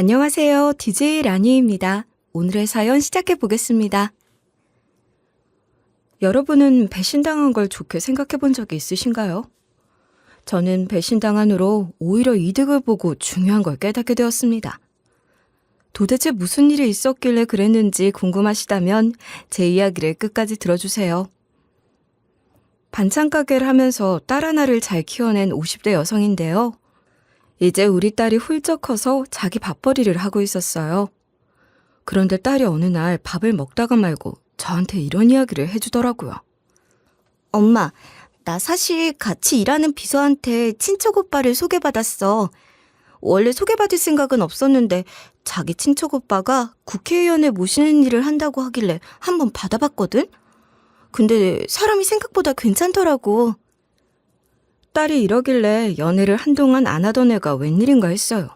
안녕하세요. DJ 라니입니다. 오늘의 사연 시작해 보겠습니다. 여러분은 배신당한 걸 좋게 생각해 본 적이 있으신가요? 저는 배신당한 후로 오히려 이득을 보고 중요한 걸 깨닫게 되었습니다. 도대체 무슨 일이 있었길래 그랬는지 궁금하시다면 제 이야기를 끝까지 들어주세요. 반찬 가게를 하면서 딸 하나를 잘 키워낸 50대 여성인데요. 이제 우리 딸이 훌쩍 커서 자기 밥벌이를 하고 있었어요. 그런데 딸이 어느 날 밥을 먹다가 말고 저한테 이런 이야기를 해주더라고요. 엄마, 나 사실 같이 일하는 비서한테 친척 오빠를 소개받았어. 원래 소개받을 생각은 없었는데 자기 친척 오빠가 국회의원을 모시는 일을 한다고 하길래 한번 받아봤거든? 근데 사람이 생각보다 괜찮더라고. 딸이 이러길래 연애를 한동안 안 하던 애가 웬일인가 했어요.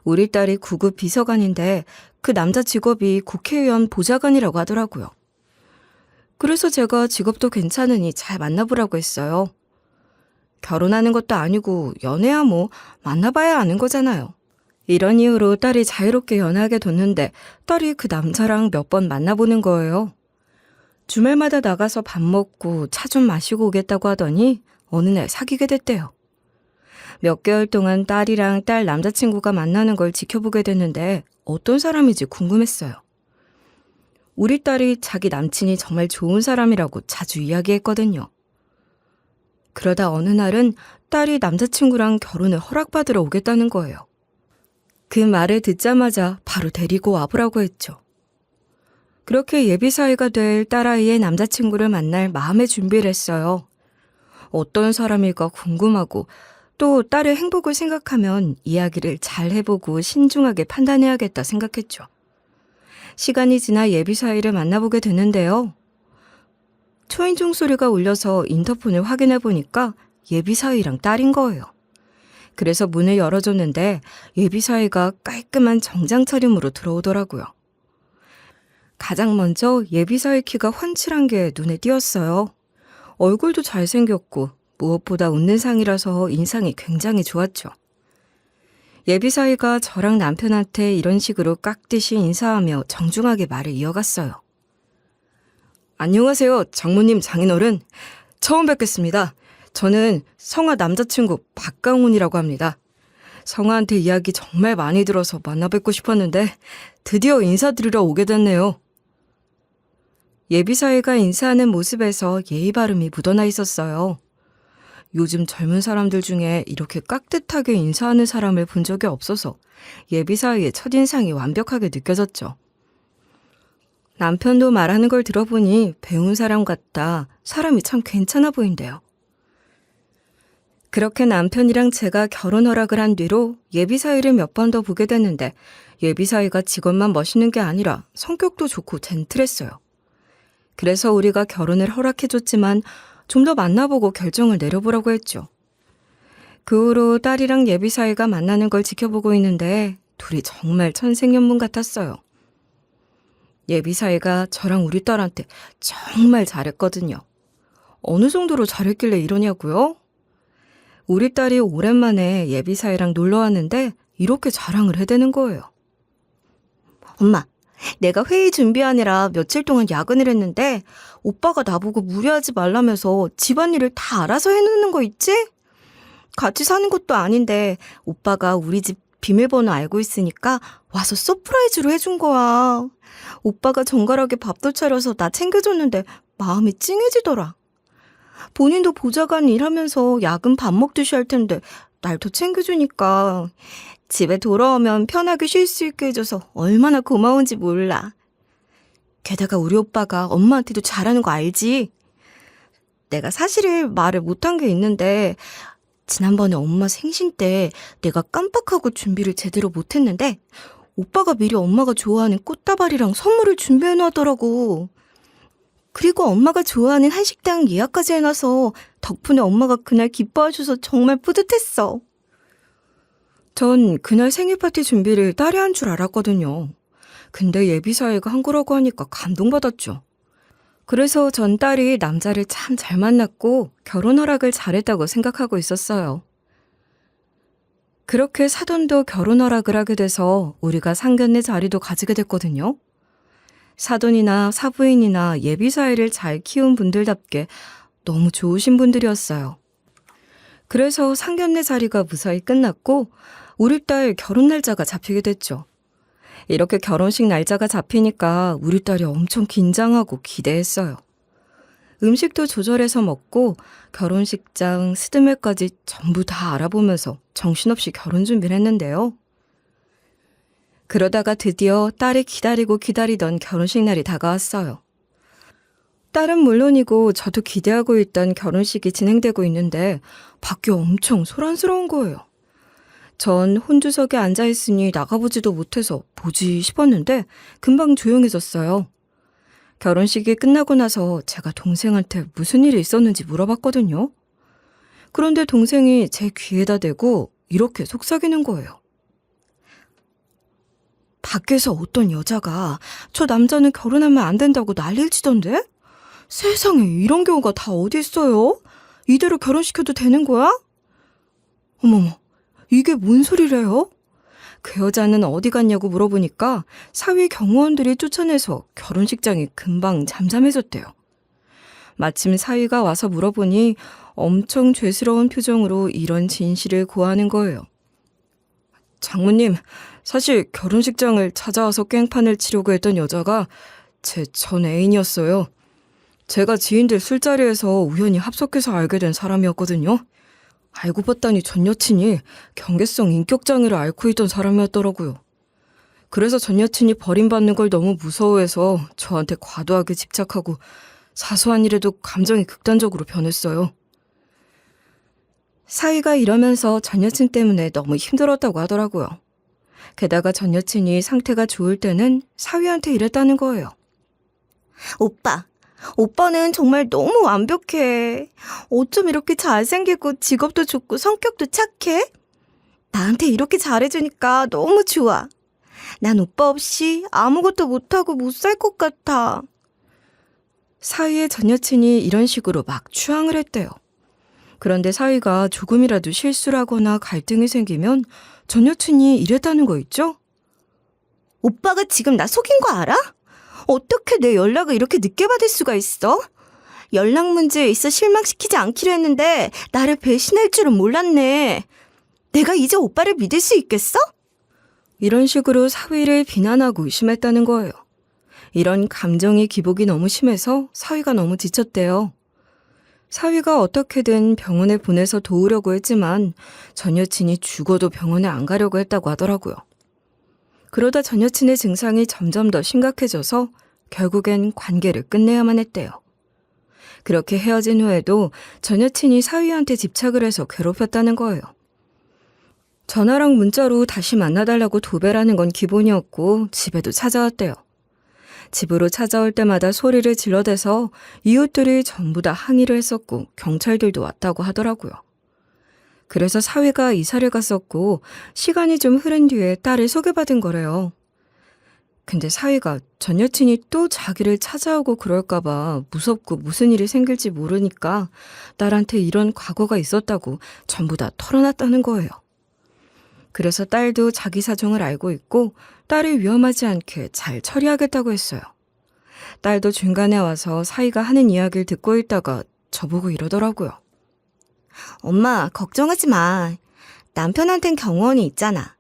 우리 딸이 9급 비서관인데 그 남자 직업이 국회의원 보좌관이라고 하더라고요. 그래서 제가 직업도 괜찮으니 잘 만나보라고 했어요. 결혼하는 것도 아니고 연애야 뭐 만나봐야 아는 거잖아요. 이런 이유로 딸이 자유롭게 연애하게 뒀는데 딸이 그 남자랑 몇 번 만나보는 거예요. 주말마다 나가서 밥 먹고 차 좀 마시고 오겠다고 하더니 어느 날 사귀게 됐대요. 몇 개월 동안 딸이랑 딸 남자친구가 만나는 걸 지켜보게 됐는데 어떤 사람인지 궁금했어요. 우리 딸이 자기 남친이 정말 좋은 사람이라고 자주 이야기했거든요. 그러다 어느 날은 딸이 남자친구랑 결혼을 허락받으러 오겠다는 거예요. 그 말을 듣자마자 바로 데리고 와보라고 했죠. 그렇게 예비사위가 될 딸아이의 남자친구를 만날 마음의 준비를 했어요. 어떤 사람일까 궁금하고 또 딸의 행복을 생각하면 이야기를 잘 해보고 신중하게 판단해야겠다 생각했죠. 시간이 지나 예비사위를 만나보게 되는데요. 초인종 소리가 울려서 인터폰을 확인해 보니까 예비사위랑 딸인 거예요. 그래서 문을 열어줬는데 예비사위가 깔끔한 정장 차림으로 들어오더라고요. 가장 먼저 예비사위 키가 훤칠한 게 눈에 띄었어요. 얼굴도 잘생겼고 무엇보다 웃는 상이라서 인상이 굉장히 좋았죠. 예비사위가 저랑 남편한테 이런 식으로 깍듯이 인사하며 정중하게 말을 이어갔어요. 안녕하세요, 장모님 장인어른. 처음 뵙겠습니다. 저는 성아 남자친구 박강훈이라고 합니다. 성아한테 이야기 정말 많이 들어서 만나 뵙고 싶었는데 드디어 인사드리러 오게 됐네요. 예비사위가 인사하는 모습에서 예의 바름이 묻어나 있었어요. 요즘 젊은 사람들 중에 이렇게 깍듯하게 인사하는 사람을 본 적이 없어서 예비사위의 첫인상이 완벽하게 느껴졌죠. 남편도 말하는 걸 들어보니 배운 사람 같다. 사람이 참 괜찮아 보인대요. 그렇게 남편이랑 제가 결혼 허락을 한 뒤로 예비사위를 몇 번 더 보게 됐는데 예비사위가 직업만 멋있는 게 아니라 성격도 좋고 젠틀했어요. 그래서 우리가 결혼을 허락해줬지만 좀 더 만나보고 결정을 내려보라고 했죠. 그 후로 딸이랑 예비사위가 만나는 걸 지켜보고 있는데 둘이 정말 천생연분 같았어요. 예비사위가 저랑 우리 딸한테 정말 잘했거든요. 어느 정도로 잘했길래 이러냐고요? 우리 딸이 오랜만에 예비사위랑 놀러 왔는데 이렇게 자랑을 해대는 거예요. 엄마, 내가 회의 준비하느라 며칠 동안 야근을 했는데 오빠가 나보고 무리하지 말라면서 집안일을 다 알아서 해놓는 거 있지? 같이 사는 것도 아닌데 오빠가 우리 집 비밀번호 알고 있으니까 와서 서프라이즈로 해준 거야. 오빠가 정갈하게 밥도 차려서 나 챙겨줬는데 마음이 찡해지더라. 본인도 보좌관 일하면서 야근 밥 먹듯이 할 텐데 날 더 챙겨주니까 집에 돌아오면 편하게 쉴 수 있게 해줘서 얼마나 고마운지 몰라. 게다가 우리 오빠가 엄마한테도 잘하는 거 알지? 내가 사실은 말을 못한 게 있는데 지난번에 엄마 생신 때 내가 깜빡하고 준비를 제대로 못했는데 오빠가 미리 엄마가 좋아하는 꽃다발이랑 선물을 준비해놨더라고. 그리고 엄마가 좋아하는 한식당 예약까지 해놔서 덕분에 엄마가 그날 기뻐해줘서 정말 뿌듯했어. 전 그날 생일 파티 준비를 딸이 한 줄 알았거든요. 근데 예비사위가 한 거라고 하니까 감동받았죠. 그래서 전 딸이 남자를 참 잘 만났고 결혼 허락을 잘했다고 생각하고 있었어요. 그렇게 사돈도 결혼 허락을 하게 돼서 우리가 상견례 자리도 가지게 됐거든요. 사돈이나 사부인이나 예비사위를 잘 키운 분들답게 너무 좋으신 분들이었어요. 그래서 상견례 자리가 무사히 끝났고 우리 딸 결혼 날짜가 잡히게 됐죠. 이렇게 결혼식 날짜가 잡히니까 우리 딸이 엄청 긴장하고 기대했어요. 음식도 조절해서 먹고 결혼식장, 스드메까지 전부 다 알아보면서 정신없이 결혼 준비를 했는데요. 그러다가 드디어 딸이 기다리고 기다리던 결혼식 날이 다가왔어요. 딸은 물론이고 저도 기대하고 있던 결혼식이 진행되고 있는데 밖이 엄청 소란스러운 거예요. 전 혼주석에 앉아있으니 나가보지도 못해서 보지 싶었는데 금방 조용해졌어요. 결혼식이 끝나고 나서 제가 동생한테 무슨 일이 있었는지 물어봤거든요. 그런데 동생이 제 귀에다 대고 이렇게 속삭이는 거예요. 밖에서 어떤 여자가 저 남자는 결혼하면 안 된다고 난리를 치던데? 세상에 이런 경우가 다 어디 있어요? 이대로 결혼시켜도 되는 거야? 어머머, 이게 뭔 소리래요? 그 여자는 어디 갔냐고 물어보니까 사위 경호원들이 쫓아내서 결혼식장이 금방 잠잠해졌대요. 마침 사위가 와서 물어보니 엄청 죄스러운 표정으로 이런 진실을 고하는 거예요. 장모님, 사실 결혼식장을 찾아와서 깽판을 치려고 했던 여자가 제 전 애인이었어요. 제가 지인들 술자리에서 우연히 합석해서 알게 된 사람이었거든요. 알고 봤더니 전 여친이 경계성 인격장애를 앓고 있던 사람이었더라고요. 그래서 전 여친이 버림받는 걸 너무 무서워해서 저한테 과도하게 집착하고 사소한 일에도 감정이 극단적으로 변했어요. 사위가 이러면서 전 여친 때문에 너무 힘들었다고 하더라고요. 게다가 전 여친이 상태가 좋을 때는 사위한테 이랬다는 거예요. 오빠는 정말 너무 완벽해. 어쩜 이렇게 잘생기고 직업도 좋고 성격도 착해? 나한테 이렇게 잘해주니까 너무 좋아. 난 오빠 없이 아무것도 못하고 못 살 것 같아. 사위의 전 여친이 이런 식으로 막 추앙을 했대요. 그런데 사위가 조금이라도 실수를 하거나 갈등이 생기면 전 여친이 이랬다는 거 있죠? 오빠가 지금 나 속인 거 알아? 어떻게 내 연락을 이렇게 늦게 받을 수가 있어? 연락 문제에 있어 실망시키지 않기로 했는데 나를 배신할 줄은 몰랐네. 내가 이제 오빠를 믿을 수 있겠어? 이런 식으로 사위를 비난하고 의심했다는 거예요. 이런 감정의 기복이 너무 심해서 사위가 너무 지쳤대요. 사위가 어떻게든 병원에 보내서 도우려고 했지만 전 여친이 죽어도 병원에 안 가려고 했다고 하더라고요. 그러다 전 여친의 증상이 점점 더 심각해져서 결국엔 관계를 끝내야만 했대요. 그렇게 헤어진 후에도 전 여친이 사위한테 집착을 해서 괴롭혔다는 거예요. 전화랑 문자로 다시 만나달라고 도배를 하는 건 기본이었고 집에도 찾아왔대요. 집으로 찾아올 때마다 소리를 질러대서 이웃들이 전부 다 항의를 했었고 경찰들도 왔다고 하더라고요. 그래서 사위가 이사를 갔었고 시간이 좀 흐른 뒤에 딸을 소개받은 거래요. 근데 사위가 전 여친이 또 자기를 찾아오고 그럴까봐 무섭고 무슨 일이 생길지 모르니까 딸한테 이런 과거가 있었다고 전부 다 털어놨다는 거예요. 그래서 딸도 자기 사정을 알고 있고 딸이 위험하지 않게 잘 처리하겠다고 했어요. 딸도 중간에 와서 사위가 하는 이야기를 듣고 있다가 저보고 이러더라고요. 엄마, 걱정하지 마. 남편한텐 경호원이 있잖아.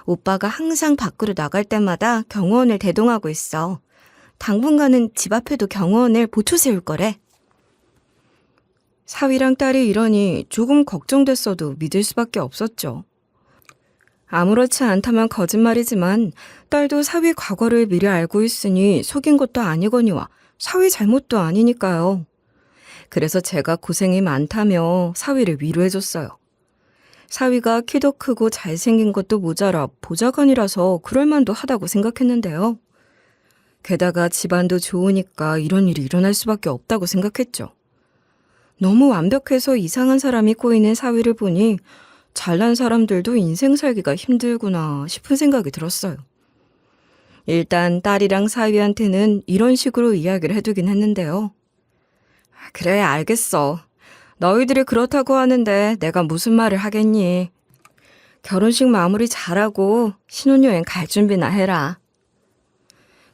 오빠가 항상 밖으로 나갈 때마다 경호원을 대동하고 있어. 당분간은 집 앞에도 경호원을 보초 세울 거래. 사위랑 딸이 이러니 조금 걱정됐어도 믿을 수밖에 없었죠. 아무렇지 않다면 거짓말이지만 딸도 사위 과거를 미리 알고 있으니 속인 것도 아니거니와 사위 잘못도 아니니까요. 그래서 제가 고생이 많다며 사위를 위로해줬어요. 사위가 키도 크고 잘생긴 것도 모자라 보좌관이라서 그럴만도 하다고 생각했는데요. 게다가 집안도 좋으니까 이런 일이 일어날 수밖에 없다고 생각했죠. 너무 완벽해서 이상한 사람이 꼬이는 사위를 보니 잘난 사람들도 인생 살기가 힘들구나 싶은 생각이 들었어요. 일단 딸이랑 사위한테는 이런 식으로 이야기를 해두긴 했는데요. 그래, 알겠어. 너희들이 그렇다고 하는데 내가 무슨 말을 하겠니? 결혼식 마무리 잘하고 신혼여행 갈 준비나 해라.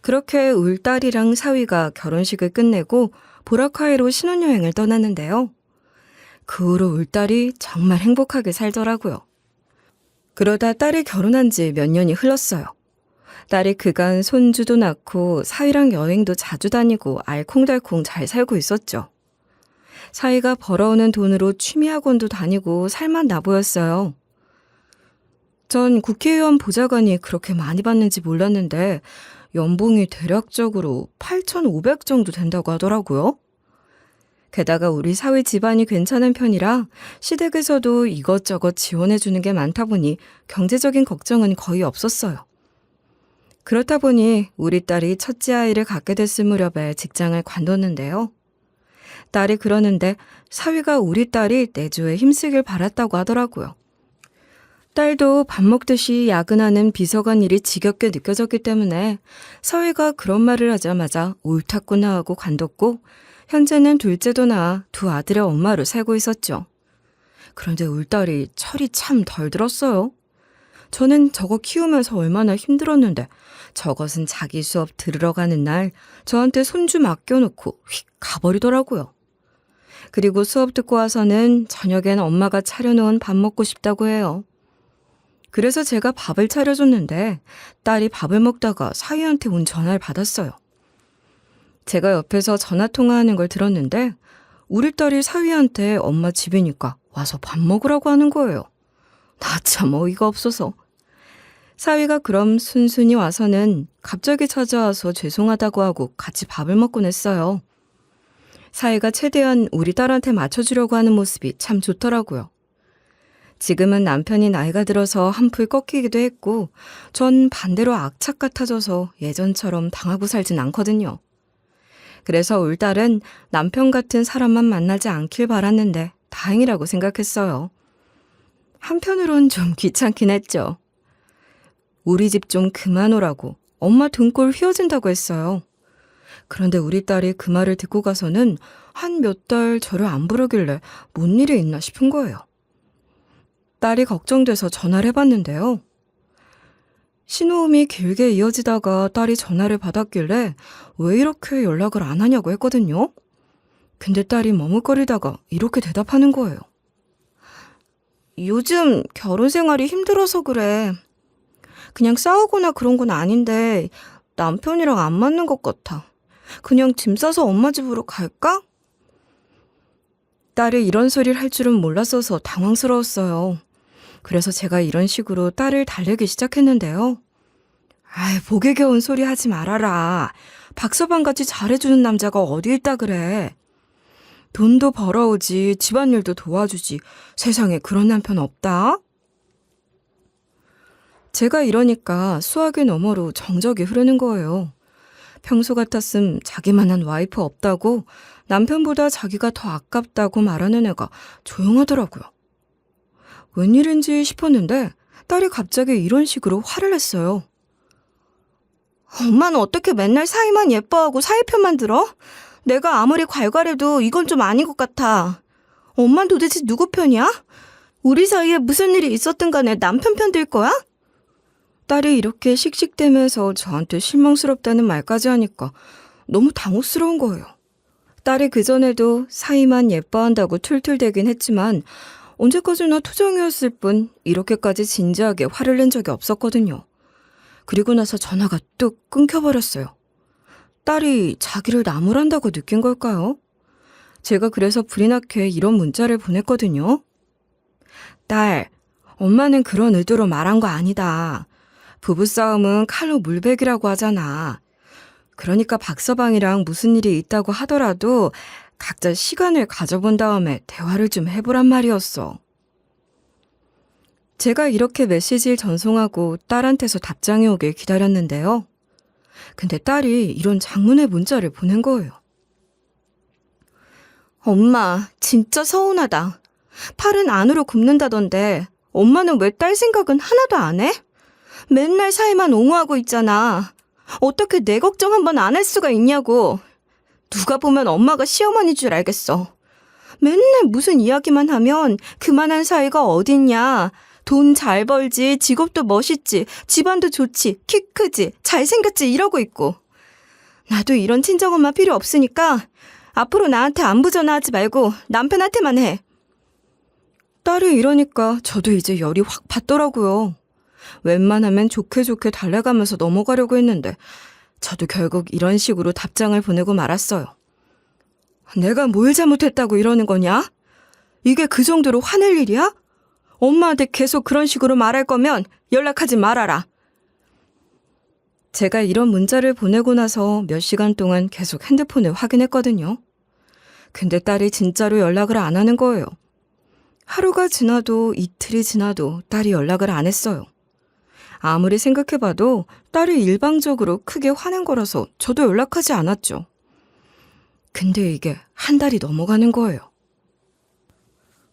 그렇게 울 딸이랑 사위가 결혼식을 끝내고 보라카이로 신혼여행을 떠났는데요. 그 후로 울 딸이 정말 행복하게 살더라고요. 그러다 딸이 결혼한 지 몇 년이 흘렀어요. 딸이 그간 손주도 낳고 사위랑 여행도 자주 다니고 알콩달콩 잘 살고 있었죠. 사위가 벌어오는 돈으로 취미학원도 다니고 살만 나 보였어요. 전 국회의원 보좌관이 그렇게 많이 받는지 몰랐는데 연봉이 대략적으로 8,500 정도 된다고 하더라고요. 게다가 우리 사위 집안이 괜찮은 편이라 시댁에서도 이것저것 지원해주는 게 많다 보니 경제적인 걱정은 거의 없었어요. 그렇다 보니 우리 딸이 첫째 아이를 갖게 됐을 무렵에 직장을 관뒀는데요. 딸이 그러는데 사위가 우리 딸이 내조에 힘쓰길 바랐다고 하더라고요. 딸도 밥 먹듯이 야근하는 비서관 일이 지겹게 느껴졌기 때문에 사위가 그런 말을 하자마자 옳다구나 하고 관뒀고 현재는 둘째도 낳아 두 아들의 엄마로 살고 있었죠. 그런데 우리 딸이 철이 참 덜 들었어요. 저는 저거 키우면서 얼마나 힘들었는데 저것은 자기 수업 들으러 가는 날 저한테 손주 맡겨놓고 휙 가버리더라고요. 그리고 수업 듣고 와서는 저녁엔 엄마가 차려놓은 밥 먹고 싶다고 해요. 그래서 제가 밥을 차려줬는데 딸이 밥을 먹다가 사위한테 온 전화를 받았어요. 제가 옆에서 전화 통화하는 걸 들었는데 우리 딸이 사위한테 엄마 집이니까 와서 밥 먹으라고 하는 거예요. 나 참 어이가 없어서. 사위가 그럼 순순히 와서는 갑자기 찾아와서 죄송하다고 하고 같이 밥을 먹곤 했어요. 사위가 최대한 우리 딸한테 맞춰주려고 하는 모습이 참 좋더라고요. 지금은 남편이 나이가 들어서 한풀 꺾이기도 했고 전 반대로 악착 같아져서 예전처럼 당하고 살진 않거든요. 그래서 울 딸은 남편 같은 사람만 만나지 않길 바랐는데 다행이라고 생각했어요. 한편으론 좀 귀찮긴 했죠. 우리 집 좀 그만 오라고 엄마 등골 휘어진다고 했어요. 그런데 우리 딸이 그 말을 듣고 가서는 한 몇 달 저를 안 부르길래 뭔 일이 있나 싶은 거예요. 딸이 걱정돼서 전화를 해봤는데요. 신호음이 길게 이어지다가 딸이 전화를 받았길래 왜 이렇게 연락을 안 하냐고 했거든요. 근데 딸이 머뭇거리다가 이렇게 대답하는 거예요. 요즘 결혼 생활이 힘들어서 그래. 그냥 싸우거나 그런 건 아닌데 남편이랑 안 맞는 것 같아. 그냥 짐 싸서 엄마 집으로 갈까? 딸이 이런 소리를 할 줄은 몰랐어서 당황스러웠어요. 그래서 제가 이런 식으로 딸을 달래기 시작했는데요. 아이, 복에 겨운 소리 하지 말아라. 박서방같이 잘해주는 남자가 어디 있다 그래. 돈도 벌어오지, 집안일도 도와주지. 세상에 그런 남편 없다? 제가 이러니까 수화기 너머로 정적이 흐르는 거예요. 평소 같았음 자기만한 와이프 없다고 남편보다 자기가 더 아깝다고 말하는 애가 조용하더라고요. 웬일인지 싶었는데 딸이 갑자기 이런 식으로 화를 냈어요. 엄마는 어떻게 맨날 사위만 예뻐하고 사위 편만 들어? 내가 아무리 괄괄해도 이건 좀 아닌 것 같아. 엄마는 도대체 누구 편이야? 우리 사이에 무슨 일이 있었든 간에 남편 편 들 거야? 딸이 이렇게 씩씩대면서 저한테 실망스럽다는 말까지 하니까 너무 당혹스러운 거예요. 딸이 그전에도 사위만 예뻐한다고 툴툴대긴 했지만 언제까지나 투정이었을 뿐 이렇게까지 진지하게 화를 낸 적이 없었거든요. 그리고 나서 전화가 뚝 끊겨버렸어요. 딸이 자기를 나무란다고 느낀 걸까요? 제가 그래서 불이 나게 이런 문자를 보냈거든요. 딸, 엄마는 그런 의도로 말한 거 아니다. 부부싸움은 칼로 물베기라고 하잖아. 그러니까 박서방이랑 무슨 일이 있다고 하더라도 각자 시간을 가져본 다음에 대화를 좀 해보란 말이었어. 제가 이렇게 메시지를 전송하고 딸한테서 답장이 오길 기다렸는데요. 근데 딸이 이런 장문의 문자를 보낸 거예요. 엄마, 진짜 서운하다. 팔은 안으로 굽는다던데 엄마는 왜 딸 생각은 하나도 안 해? 맨날 사이만 옹호하고 있잖아. 어떻게 내 걱정 한번 안 할 수가 있냐고. 누가 보면 엄마가 시어머니인 줄 알겠어. 맨날 무슨 이야기만 하면 그만한 사이가 어딨냐. 돈 잘 벌지, 직업도 멋있지, 집안도 좋지, 키 크지, 잘생겼지 이러고 있고. 나도 이런 친정엄마 필요 없으니까 앞으로 나한테 안부 전화하지 말고 남편한테만 해. 딸이 이러니까 저도 이제 열이 확 받더라고요. 웬만하면 좋게 좋게 달래가면서 넘어가려고 했는데 저도 결국 이런 식으로 답장을 보내고 말았어요. 내가 뭘 잘못했다고 이러는 거냐? 이게 그 정도로 화낼 일이야? 엄마한테 계속 그런 식으로 말할 거면 연락하지 말아라. 제가 이런 문자를 보내고 나서 몇 시간 동안 계속 핸드폰을 확인했거든요. 근데 딸이 진짜로 연락을 안 하는 거예요. 하루가 지나도 이틀이 지나도 딸이 연락을 안 했어요. 아무리 생각해봐도 딸이 일방적으로 크게 화낸 거라서 저도 연락하지 않았죠. 근데 이게 한 달이 넘어가는 거예요.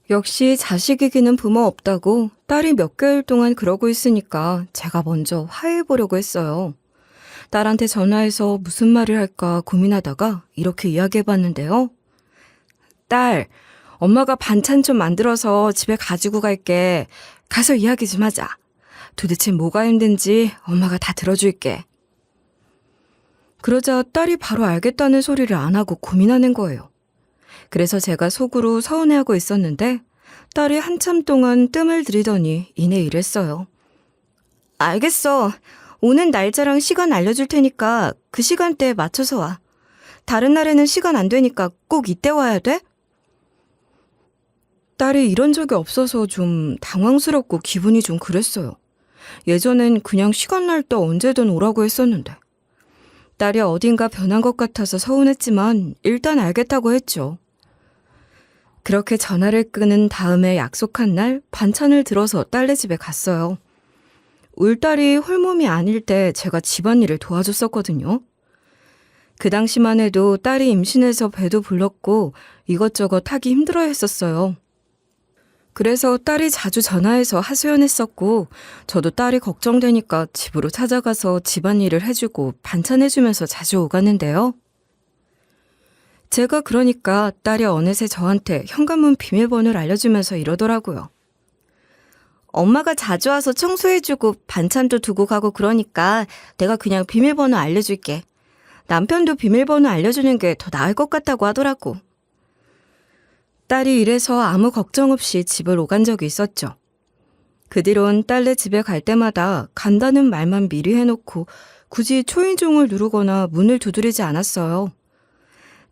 역시 자식 이기는 부모 없다고 딸이 몇 개월 동안 그러고 있으니까 제가 먼저 화해해보려고 했어요. 딸한테 전화해서 무슨 말을 할까 고민하다가 이렇게 이야기해봤는데요. 딸, 엄마가 반찬 좀 만들어서 집에 가지고 갈게. 가서 이야기 좀 하자. 도대체 뭐가 힘든지 엄마가 다 들어줄게. 그러자 딸이 바로 알겠다는 소리를 안 하고 고민하는 거예요. 그래서 제가 속으로 서운해하고 있었는데 딸이 한참 동안 뜸을 들이더니 이내 이랬어요. 알겠어. 오는 날짜랑 시간 알려줄 테니까 그 시간대에 맞춰서 와. 다른 날에는 시간 안 되니까 꼭 이때 와야 돼? 딸이 이런 적이 없어서 좀 당황스럽고 기분이 좀 그랬어요. 예전엔 그냥 시간 날 때 언제든 오라고 했었는데. 딸이 어딘가 변한 것 같아서 서운했지만 일단 알겠다고 했죠. 그렇게 전화를 끊은 다음에 약속한 날 반찬을 들어서 딸네 집에 갔어요. 울 딸이 홀몸이 아닐 때 제가 집안일을 도와줬었거든요. 그 당시만 해도 딸이 임신해서 배도 불렀고 이것저것 하기 힘들어 했었어요. 그래서 딸이 자주 전화해서 하소연했었고 저도 딸이 걱정되니까 집으로 찾아가서 집안일을 해주고 반찬 해주면서 자주 오갔는데요. 제가 그러니까 딸이 어느새 저한테 현관문 비밀번호를 알려주면서 이러더라고요. 엄마가 자주 와서 청소해주고 반찬도 두고 가고 그러니까 내가 그냥 비밀번호 알려줄게. 남편도 비밀번호 알려주는 게 더 나을 것 같다고 하더라고. 딸이 이래서 아무 걱정 없이 집을 오간 적이 있었죠. 그 뒤론 딸네 집에 갈 때마다 간다는 말만 미리 해놓고 굳이 초인종을 누르거나 문을 두드리지 않았어요.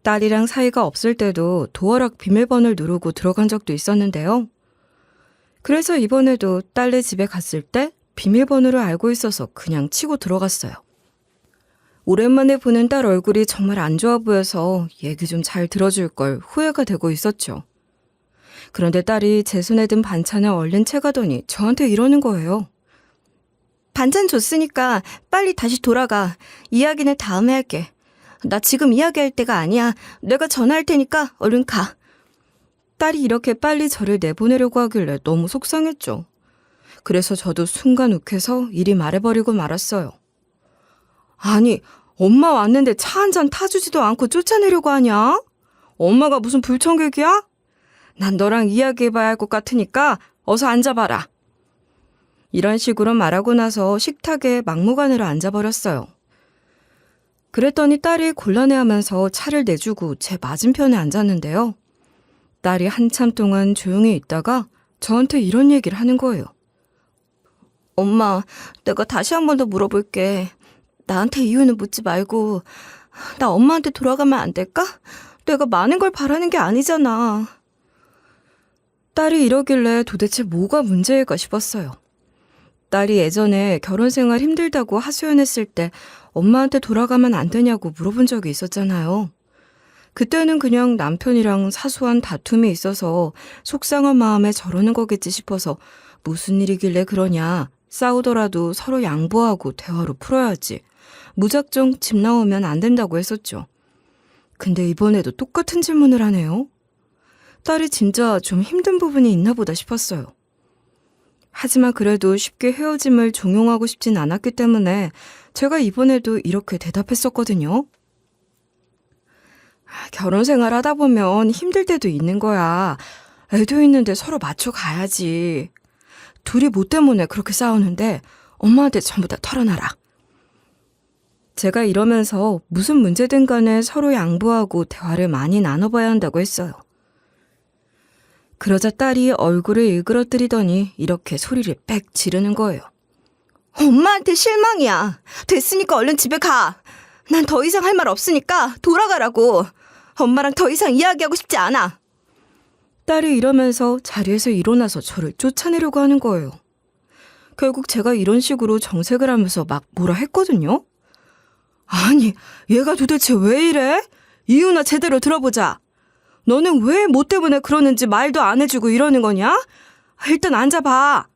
딸이랑 사이가 없을 때도 도어락 비밀번호를 누르고 들어간 적도 있었는데요. 그래서 이번에도 딸네 집에 갔을 때 비밀번호를 알고 있어서 그냥 치고 들어갔어요. 오랜만에 보는 딸 얼굴이 정말 안 좋아 보여서 얘기 좀 잘 들어줄 걸 후회가 되고 있었죠. 그런데 딸이 제 손에 든 반찬을 얼른 채가더니 저한테 이러는 거예요. 반찬 줬으니까 빨리 다시 돌아가. 이야기는 다음에 할게. 나 지금 이야기할 때가 아니야. 내가 전화할 테니까 얼른 가. 딸이 이렇게 빨리 저를 내보내려고 하길래 너무 속상했죠. 그래서 저도 순간 욱해서 이리 말해버리고 말았어요. 아니, 엄마 왔는데 차 한 잔 타주지도 않고 쫓아내려고 하냐? 엄마가 무슨 불청객이야? 난 너랑 이야기해봐야 할 것 같으니까 어서 앉아봐라. 이런 식으로 말하고 나서 식탁에 막무가내로 앉아버렸어요. 그랬더니 딸이 곤란해하면서 차를 내주고 제 맞은편에 앉았는데요. 딸이 한참 동안 조용히 있다가 저한테 이런 얘기를 하는 거예요. 엄마, 내가 다시 한 번 더 물어볼게. 나한테 이유는 묻지 말고 나 엄마한테 돌아가면 안 될까? 내가 많은 걸 바라는 게 아니잖아. 딸이 이러길래 도대체 뭐가 문제일까 싶었어요. 딸이 예전에 결혼 생활 힘들다고 하소연했을 때 엄마한테 돌아가면 안 되냐고 물어본 적이 있었잖아요. 그때는 그냥 남편이랑 사소한 다툼이 있어서 속상한 마음에 저러는 거겠지 싶어서 무슨 일이길래 그러냐, 싸우더라도 서로 양보하고 대화로 풀어야지, 무작정 집 나오면 안 된다고 했었죠. 근데 이번에도 똑같은 질문을 하네요. 딸이 진짜 좀 힘든 부분이 있나 보다 싶었어요. 하지만 그래도 쉽게 헤어짐을 종용하고 싶진 않았기 때문에 제가 이번에도 이렇게 대답했었거든요. 결혼 생활 하다 보면 힘들 때도 있는 거야. 애도 있는데 서로 맞춰 가야지. 둘이 뭐 때문에 그렇게 싸우는데 엄마한테 전부 다 털어놔라. 제가 이러면서 무슨 문제든 간에 서로 양보하고 대화를 많이 나눠봐야 한다고 했어요. 그러자 딸이 얼굴을 일그러뜨리더니 이렇게 소리를 빽 지르는 거예요. 엄마한테 실망이야. 됐으니까 얼른 집에 가. 난 더 이상 할 말 없으니까 돌아가라고. 엄마랑 더 이상 이야기하고 싶지 않아. 딸이 이러면서 자리에서 일어나서 저를 쫓아내려고 하는 거예요. 결국 제가 이런 식으로 정색을 하면서 막 뭐라 했거든요. 아니, 얘가 도대체 왜 이래? 이유나 제대로 들어보자. 너는 왜 뭐 때문에 그러는지 말도 안 해주고 이러는 거냐? 일단 앉아봐.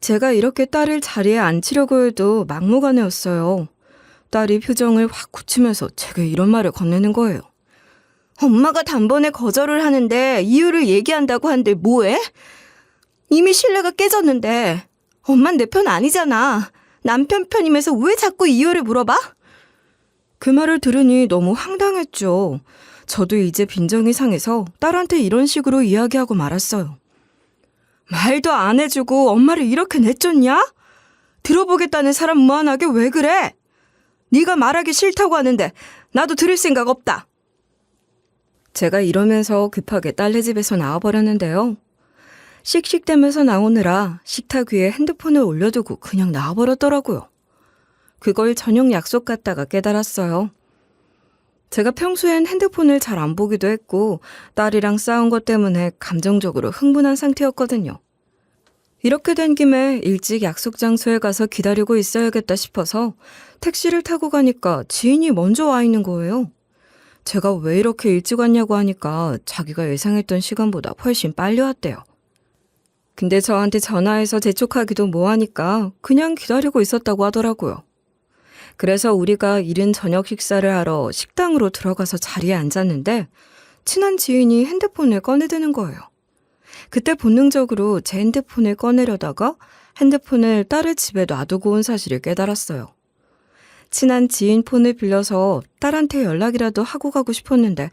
제가 이렇게 딸을 자리에 앉히려고 해도 막무가내였어요. 딸이 표정을 확 굳히면서 제게 이런 말을 건네는 거예요. 엄마가 단번에 거절을 하는데 이유를 얘기한다고 한들 뭐해? 이미 신뢰가 깨졌는데 엄만 내 편 아니잖아. 남편 편이면서 왜 자꾸 이유를 물어봐? 그 말을 들으니 너무 황당했죠. 저도 이제 빈정이 상해서 딸한테 이런 식으로 이야기하고 말았어요. 말도 안 해주고 엄마를 이렇게 내쫓냐? 들어보겠다는 사람 무한하게 왜 그래? 네가 말하기 싫다고 하는데 나도 들을 생각 없다. 제가 이러면서 급하게 딸네 집에서 나와버렸는데요. 씩씩대면서 나오느라 식탁 위에 핸드폰을 올려두고 그냥 나와버렸더라고요. 그걸 저녁 약속 갔다가 깨달았어요. 제가 평소엔 핸드폰을 잘 안 보기도 했고 딸이랑 싸운 것 때문에 감정적으로 흥분한 상태였거든요. 이렇게 된 김에 일찍 약속 장소에 가서 기다리고 있어야겠다 싶어서 택시를 타고 가니까 지인이 먼저 와 있는 거예요. 제가 왜 이렇게 일찍 왔냐고 하니까 자기가 예상했던 시간보다 훨씬 빨리 왔대요. 근데 저한테 전화해서 재촉하기도 뭐하니까 그냥 기다리고 있었다고 하더라고요. 그래서 우리가 이른 저녁 식사를 하러 식당으로 들어가서 자리에 앉았는데 친한 지인이 핸드폰을 꺼내드는 거예요. 그때 본능적으로 제 핸드폰을 꺼내려다가 핸드폰을 딸의 집에 놔두고 온 사실을 깨달았어요. 친한 지인 폰을 빌려서 딸한테 연락이라도 하고 가고 싶었는데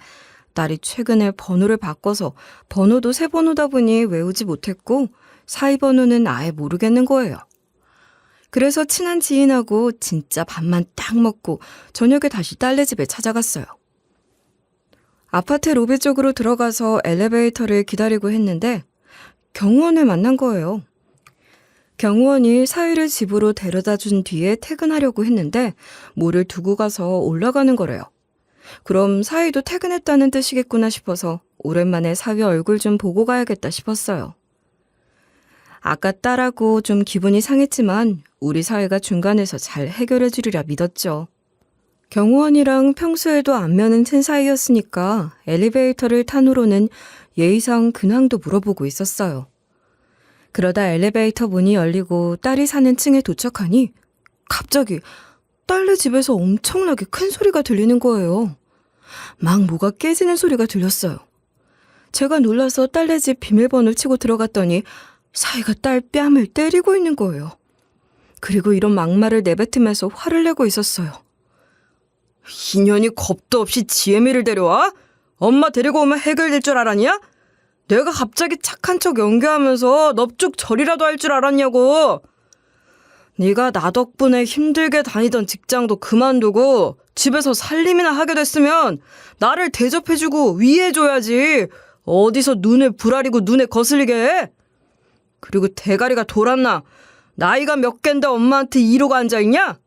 딸이 최근에 번호를 바꿔서 번호도 새 번호다 보니 외우지 못했고 사이 번호는 아예 모르겠는 거예요. 그래서 친한 지인하고 진짜 밥만 딱 먹고 저녁에 다시 딸네 집에 찾아갔어요. 아파트 로비 쪽으로 들어가서 엘리베이터를 기다리고 했는데 경호원을 만난 거예요. 경호원이 사위를 집으로 데려다 준 뒤에 퇴근하려고 했는데 뭐를 두고 가서 올라가는 거래요. 그럼 사위도 퇴근했다는 뜻이겠구나 싶어서 오랜만에 사위 얼굴 좀 보고 가야겠다 싶었어요. 아까 딸하고 좀 기분이 상했지만 우리 사위가 중간에서 잘 해결해 주리라 믿었죠. 경호원이랑 평소에도 안면은 튼 사이였으니까 엘리베이터를 탄 후로는 예의상 근황도 물어보고 있었어요. 그러다 엘리베이터 문이 열리고 딸이 사는 층에 도착하니 갑자기 딸네 집에서 엄청나게 큰 소리가 들리는 거예요. 막 뭐가 깨지는 소리가 들렸어요. 제가 놀라서 딸네 집 비밀번호를 치고 들어갔더니 사위가 딸 뺨을 때리고 있는 거예요. 그리고 이런 막말을 내뱉으면서 화를 내고 있었어요. 인연이 겁도 없이 지혜미를 데려와? 엄마 데리고 오면 해결될 줄 알았냐? 내가 갑자기 착한 척 연기하면서 넙죽 절이라도 할 줄 알았냐고. 네가 나 덕분에 힘들게 다니던 직장도 그만두고 집에서 살림이나 하게 됐으면 나를 대접해주고 위해줘야지. 어디서 눈을 부라리고 눈에 거슬리게 해? 그리고 대가리가 돌았나? 나이가 몇 갠데 엄마한테 이러고 앉아있냐?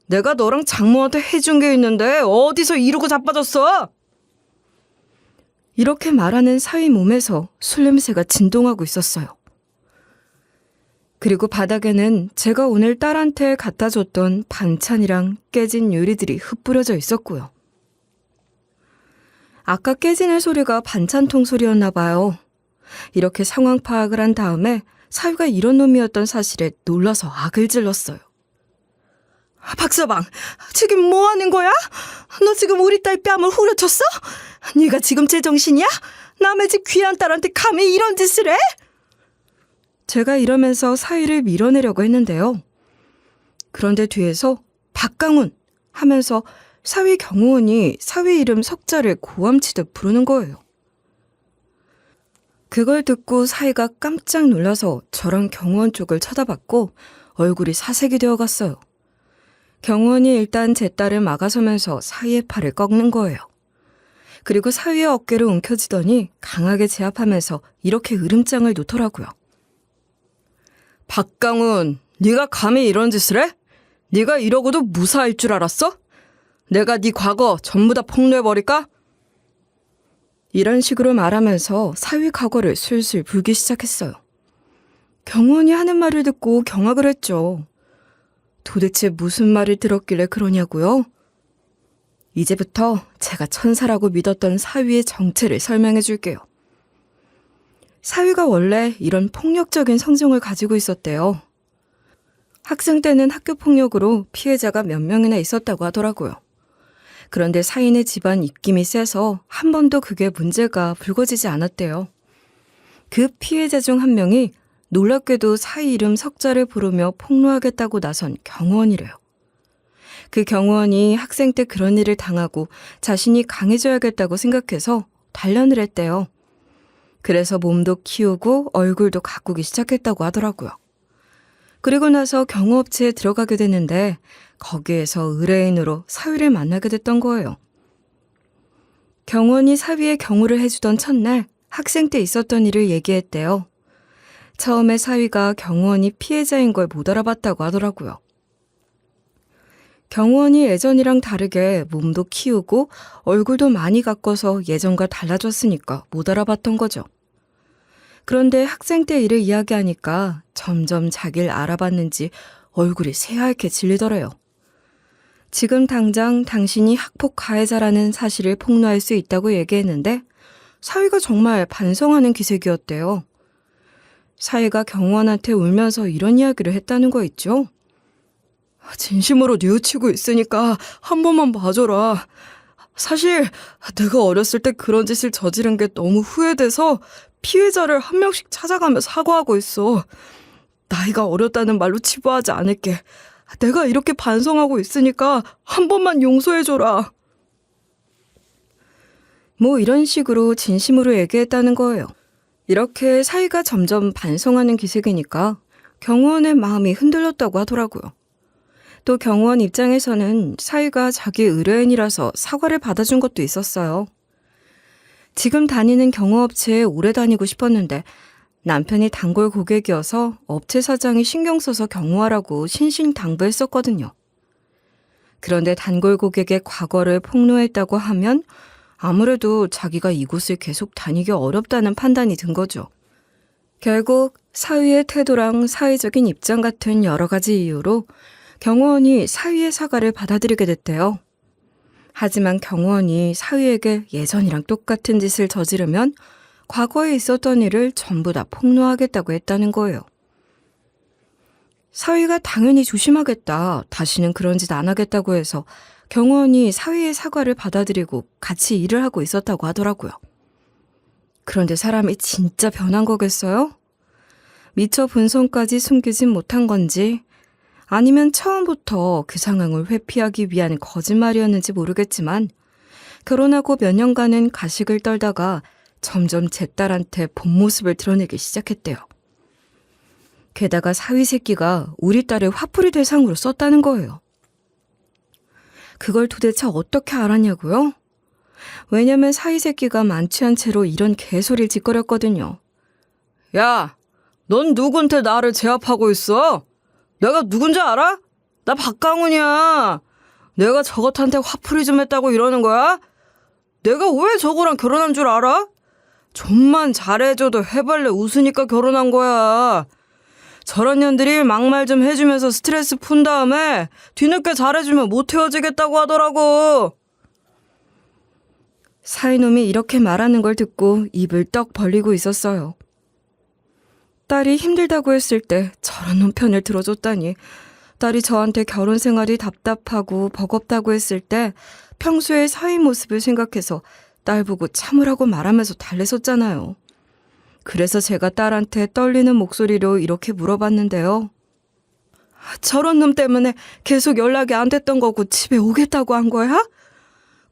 내가 너랑 장모한테 해준 게 있는데 어디서 이러고 자빠졌어? 이렇게 말하는 사위 몸에서 술 냄새가 진동하고 있었어요. 그리고 바닥에는 제가 오늘 딸한테 갖다 줬던 반찬이랑 깨진 유리들이 흩뿌려져 있었고요. 아까 깨지는 소리가 반찬통 소리였나 봐요. 이렇게 상황 파악을 한 다음에 사위가 이런 놈이었던 사실에 놀라서 악을 질렀어요. 박서방, 지금 뭐 하는 거야? 너 지금 우리 딸 뺨을 후려쳤어? 네가 지금 제정신이야? 남의 집 귀한 딸한테 감히 이런 짓을 해? 제가 이러면서 사위를 밀어내려고 했는데요. 그런데 뒤에서 박강훈 하면서 사위 경호원이 사위 이름 석자를 고함치듯 부르는 거예요. 그걸 듣고 사위가 깜짝 놀라서 저랑 경호원 쪽을 쳐다봤고 얼굴이 사색이 되어갔어요. 경호원이 일단 제 딸을 막아서면서 사위의 팔을 꺾는 거예요. 그리고 사위의 어깨를 움켜쥐더니 강하게 제압하면서 이렇게 으름장을 놓더라고요. 박강훈, 네가 감히 이런 짓을 해? 네가 이러고도 무사할 줄 알았어? 내가 네 과거 전부 다 폭로해버릴까? 이런 식으로 말하면서 사위 과거를 술술 불기 시작했어요. 경호원이 하는 말을 듣고 경악을 했죠. 도대체 무슨 말을 들었길래 그러냐고요? 이제부터 제가 천사라고 믿었던 사위의 정체를 설명해 줄게요. 사위가 원래 이런 폭력적인 성정을 가지고 있었대요. 학생 때는 학교 폭력으로 피해자가 몇 명이나 있었다고 하더라고요. 그런데 사위네 집안 입김이 세서 한 번도 그게 문제가 불거지지 않았대요. 그 피해자 중 한 명이 놀랍게도 사위 이름 석자를 부르며 폭로하겠다고 나선 경호원이래요. 그 경호원이 학생 때 그런 일을 당하고 자신이 강해져야겠다고 생각해서 단련을 했대요. 그래서 몸도 키우고 얼굴도 가꾸기 시작했다고 하더라고요. 그리고 나서 경호업체에 들어가게 됐는데 거기에서 의뢰인으로 사위를 만나게 됐던 거예요. 경호원이 사위의 경호를 해주던 첫날 학생 때 있었던 일을 얘기했대요. 처음에 사위가 경호원이 피해자인 걸 못 알아봤다고 하더라고요. 경호원이 예전이랑 다르게 몸도 키우고 얼굴도 많이 가꿔서 예전과 달라졌으니까 못 알아봤던 거죠. 그런데 학생 때 일을 이야기하니까 점점 자기를 알아봤는지 얼굴이 새하얗게 질리더래요. 지금 당장 당신이 학폭 가해자라는 사실을 폭로할 수 있다고 얘기했는데 사위가 정말 반성하는 기색이었대요. 사위가 경호원한테 울면서 이런 이야기를 했다는 거 있죠? 진심으로 뉘우치고 있으니까 한 번만 봐줘라. 사실 내가 어렸을 때 그런 짓을 저지른 게 너무 후회돼서 피해자를 한 명씩 찾아가며 사과하고 있어. 나이가 어렸다는 말로 치부하지 않을게. 내가 이렇게 반성하고 있으니까 한 번만 용서해줘라. 뭐 이런 식으로 진심으로 얘기했다는 거예요. 이렇게 사위가 점점 반성하는 기색이니까 경호원의 마음이 흔들렸다고 하더라고요. 또 경호원 입장에서는 사위가 자기 의뢰인이라서 사과를 받아준 것도 있었어요. 지금 다니는 경호업체에 오래 다니고 싶었는데 남편이 단골 고객이어서 업체 사장이 신경 써서 경호하라고 신신당부했었거든요. 그런데 단골 고객의 과거를 폭로했다고 하면 아무래도 자기가 이곳을 계속 다니기 어렵다는 판단이 든 거죠. 결국 사위의 태도랑 사회적인 입장 같은 여러 가지 이유로 경호원이 사위의 사과를 받아들이게 됐대요. 하지만 경호원이 사위에게 예전이랑 똑같은 짓을 저지르면 과거에 있었던 일을 전부 다 폭로하겠다고 했다는 거예요. 사위가 당연히 조심하겠다, 다시는 그런 짓 안 하겠다고 해서 경호원이 사위의 사과를 받아들이고 같이 일을 하고 있었다고 하더라고요. 그런데 사람이 진짜 변한 거겠어요? 미처 본성까지 숨기진 못한 건지 아니면 처음부터 그 상황을 회피하기 위한 거짓말이었는지 모르겠지만 결혼하고 몇 년간은 가식을 떨다가 점점 제 딸한테 본 모습을 드러내기 시작했대요. 게다가 사위 새끼가 우리 딸을 화풀이 대상으로 썼다는 거예요. 그걸 도대체 어떻게 알았냐고요? 왜냐면 사위 새끼가 만취한 채로 이런 개소리를 짓거렸거든요. 야, 넌 누군데 나를 제압하고 있어? 내가 누군지 알아? 나 박강훈이야. 내가 저것한테 화풀이 좀 했다고 이러는 거야? 내가 왜 저거랑 결혼한 줄 알아? 좀만 잘해줘도 해발레 웃으니까 결혼한 거야. 저런 년들이 막말 좀 해주면서 스트레스 푼 다음에 뒤늦게 잘해주면 못 헤어지겠다고 하더라고. 사이놈이 이렇게 말하는 걸 듣고 입을 떡 벌리고 있었어요. 딸이 힘들다고 했을 때 저런 놈 편을 들어줬다니. 딸이 저한테 결혼 생활이 답답하고 버겁다고 했을 때 평소의 사위 모습을 생각해서 딸 보고 참으라고 말하면서 달래섰잖아요. 그래서 제가 딸한테 떨리는 목소리로 이렇게 물어봤는데요. 저런 놈 때문에 계속 연락이 안 됐던 거고 집에 오겠다고 한 거야?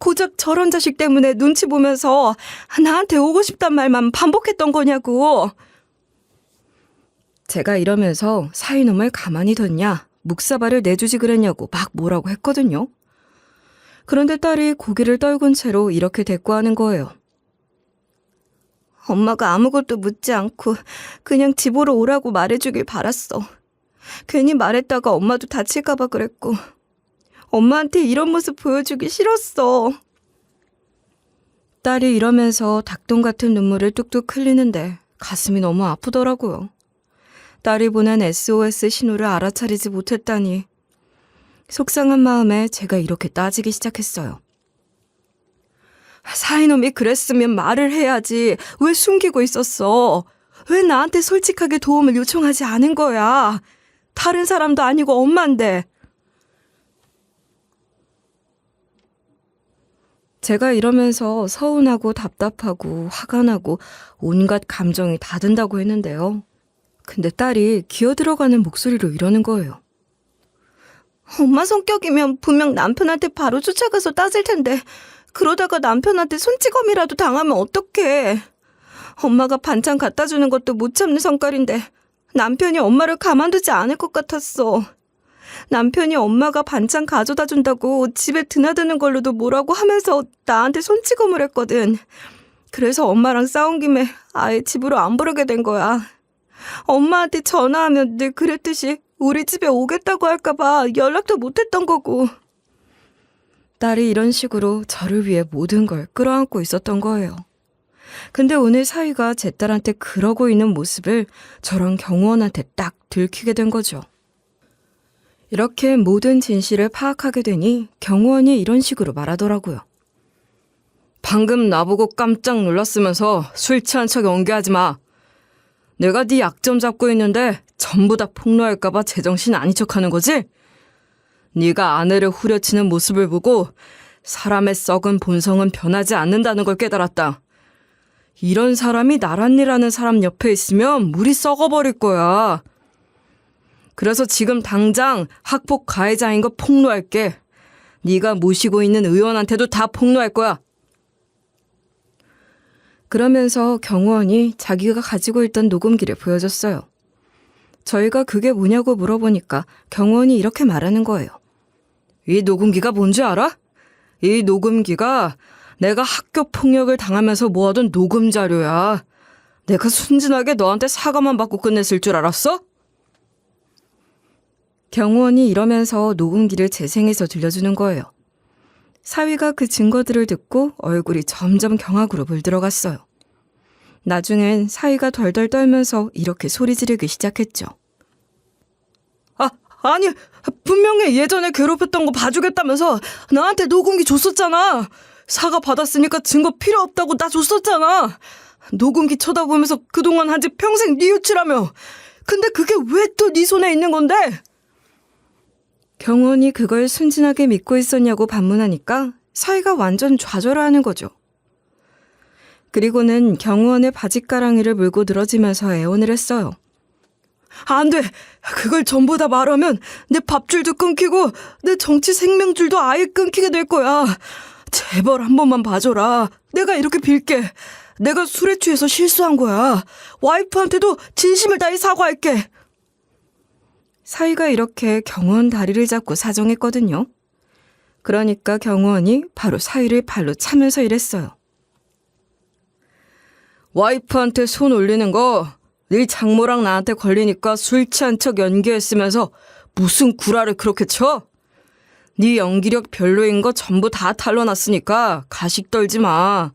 고작 저런 자식 때문에 눈치 보면서 나한테 오고 싶단 말만 반복했던 거냐고. 제가 이러면서 사위놈을 가만히 뒀냐, 묵사발을 내주지 그랬냐고 막 뭐라고 했거든요. 그런데 딸이 고개를 떨군 채로 이렇게 대꾸하는 거예요. 엄마가 아무것도 묻지 않고 그냥 집으로 오라고 말해주길 바랐어. 괜히 말했다가 엄마도 다칠까봐 그랬고 엄마한테 이런 모습 보여주기 싫었어. 딸이 이러면서 닭똥 같은 눈물을 뚝뚝 흘리는데 가슴이 너무 아프더라고요. 딸이 보낸 SOS 신호를 알아차리지 못했다니. 속상한 마음에 제가 이렇게 따지기 시작했어요. 사이놈이 그랬으면 말을 해야지. 왜 숨기고 있었어? 왜 나한테 솔직하게 도움을 요청하지 않은 거야? 다른 사람도 아니고 엄마인데. 제가 이러면서 서운하고 답답하고 화가 나고 온갖 감정이 다 든다고 했는데요. 근데 딸이 기어들어가는 목소리로 이러는 거예요. 엄마 성격이면 분명 남편한테 바로 쫓아가서 따질 텐데 그러다가 남편한테 손찌검이라도 당하면 어떡해. 엄마가 반찬 갖다 주는 것도 못 참는 성깔인데 남편이 엄마를 가만두지 않을 것 같았어. 남편이 엄마가 반찬 가져다 준다고 집에 드나드는 걸로도 뭐라고 하면서 나한테 손찌검을 했거든. 그래서 엄마랑 싸운 김에 아예 집으로 안 부르게 된 거야. 엄마한테 전화하면 늘 그랬듯이 우리 집에 오겠다고 할까봐 연락도 못했던 거고. 딸이 이런 식으로 저를 위해 모든 걸 끌어안고 있었던 거예요. 근데 오늘 사위가 제 딸한테 그러고 있는 모습을 저런 경호원한테 딱 들키게 된 거죠. 이렇게 모든 진실을 파악하게 되니 경호원이 이런 식으로 말하더라고요. 방금 나보고 깜짝 놀랐으면서 술 취한 척 연기하지 마. 내가 네 약점 잡고 있는데 전부 다 폭로할까봐 제정신 아닌 척하는 거지? 네가 아내를 후려치는 모습을 보고 사람의 썩은 본성은 변하지 않는다는 걸 깨달았다. 이런 사람이 나란이라는 사람 옆에 있으면 물이 썩어버릴 거야. 그래서 지금 당장 학폭 가해자인 거 폭로할게. 네가 모시고 있는 의원한테도 다 폭로할 거야. 그러면서 경호원이 자기가 가지고 있던 녹음기를 보여줬어요. 저희가 그게 뭐냐고 물어보니까 경호원이 이렇게 말하는 거예요. 이 녹음기가 뭔지 알아? 이 녹음기가 내가 학교 폭력을 당하면서 모아둔 녹음 자료야. 내가 순진하게 너한테 사과만 받고 끝냈을 줄 알았어? 경호원이 이러면서 녹음기를 재생해서 들려주는 거예요. 사위가 그 증거들을 듣고 얼굴이 점점 경악으로 물들어갔어요. 나중엔 사위가 덜덜 떨면서 이렇게 소리 지르기 시작했죠. 아니 분명히 예전에 괴롭혔던 거 봐주겠다면서 나한테 녹음기 줬었잖아. 사과 받았으니까 증거 필요 없다고 나 줬었잖아. 녹음기 쳐다보면서 그동안 한 짓 평생 뉘우치라며. 근데 그게 왜 또 네 손에 있는 건데? 경호원이 그걸 순진하게 믿고 있었냐고 반문하니까 사위가 완전 좌절하는 거죠. 그리고는 경호원의 바짓가랑이를 물고 늘어지면서 애원을 했어요. 안 돼. 그걸 전부 다 말하면 내 밥줄도 끊기고 내 정치 생명줄도 아예 끊기게 될 거야. 제발 한 번만 봐줘라. 내가 이렇게 빌게. 내가 술에 취해서 실수한 거야. 와이프한테도 진심을 다해 사과할게. 사위가 이렇게 경호원 다리를 잡고 사정했거든요. 그러니까 경호원이 바로 사위를 발로 차면서 이랬어요. 와이프한테 손 올리는 거 네 장모랑 나한테 걸리니까 술 취한 척 연기했으면서 무슨 구라를 그렇게 쳐? 네 연기력 별로인 거 전부 다 탄로났으니까 가식 떨지 마.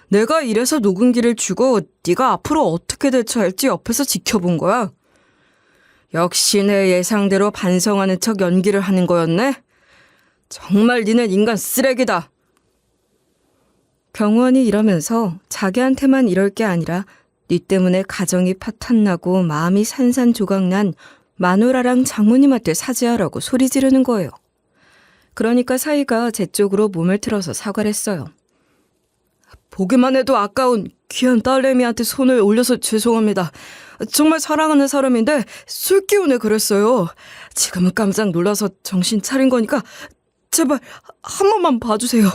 내가 이래서 녹음기를 주고 네가 앞으로 어떻게 대처할지 옆에서 지켜본 거야. 역시 내 예상대로 반성하는 척 연기를 하는 거였네. 정말 니는 인간 쓰레기다. 경호원이 이러면서 자기한테만 이럴 게 아니라 니 때문에 가정이 파탄나고 마음이 산산조각난 마누라랑 장모님한테 사죄하라고 소리 지르는 거예요. 그러니까 사위가 제 쪽으로 몸을 틀어서 사과를 했어요. 보기만 해도 아까운 귀한 딸내미한테 손을 올려서 죄송합니다. 정말 사랑하는 사람인데 술 기운에 그랬어요. 지금은 깜짝 놀라서 정신 차린 거니까 제발 한 번만 봐주세요.